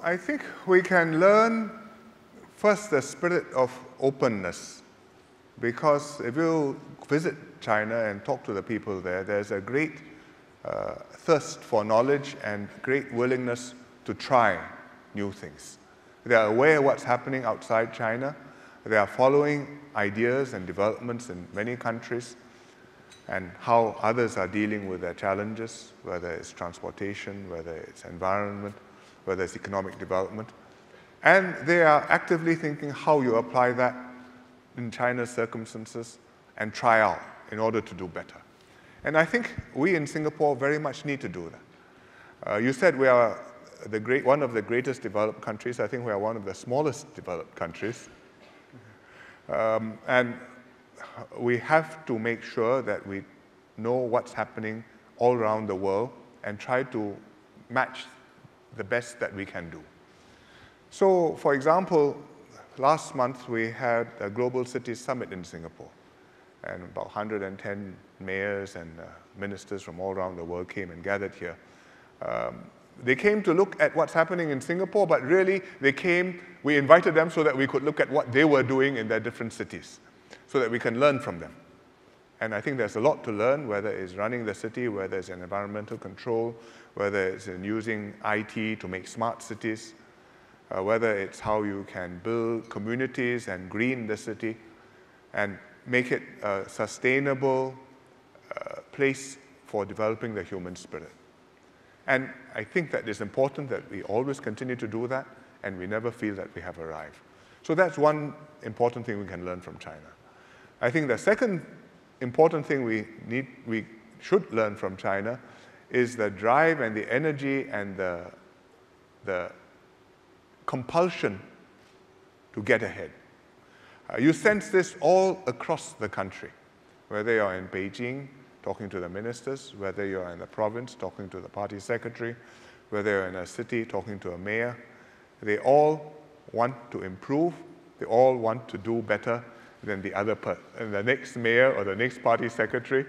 I think we can learn first the spirit of openness, because if you visit China and talk to the people there, there's a great thirst for knowledge and great willingness to try new things. They are aware of what's happening outside China. They are following ideas and developments in many countries and how others are dealing with their challenges, whether it's transportation, whether it's environment, whether it's economic development. And they are actively thinking how you apply that in China's circumstances and try out in order to do better. And I think we in Singapore very much need to do that. You said we are one of the greatest developed countries. I think we are one of the smallest developed countries. And we have to make sure that we know what's happening all around the world and try to match the best that we can do. So, for example, last month we had a Global Cities Summit in Singapore, and about 110 mayors and ministers from all around the world came and gathered here. They came to look at what's happening in Singapore, but really we invited them so that we could look at what they were doing in their different cities, so that we can learn from them. And I think there's a lot to learn, whether it's running the city, whether it's in environmental control, whether it's in using IT to make smart cities, whether it's how you can build communities and green the city and make it a sustainable place for developing the human spirit. And I think that it's important that we always continue to do that and we never feel that we have arrived. So that's one important thing we can learn from China. I think the second important thing we should learn from China is the drive and the energy and the compulsion to get ahead. You sense this all across the country, whether you're in Beijing talking to the ministers, whether you're in the province talking to the party secretary, whether you're in a city talking to a mayor. They all want to improve. They all want to do better than the next mayor or the next party secretary,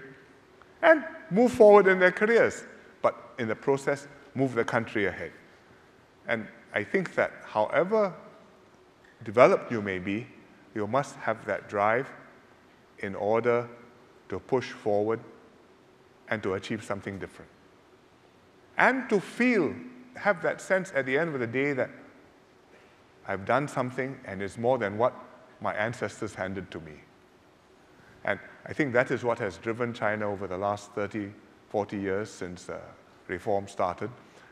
and move forward in their careers, but in the process, move the country ahead. And I think that however developed you may be, you must have that drive in order to push forward and to achieve something different. And to have that sense at the end of the day that I've done something and it's more than what my ancestors handed to me. And I think that is what has driven China over the last 30, 40 years since reform started.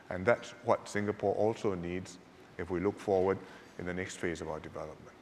And that's what Singapore also needs if we look forward in the next phase of our development.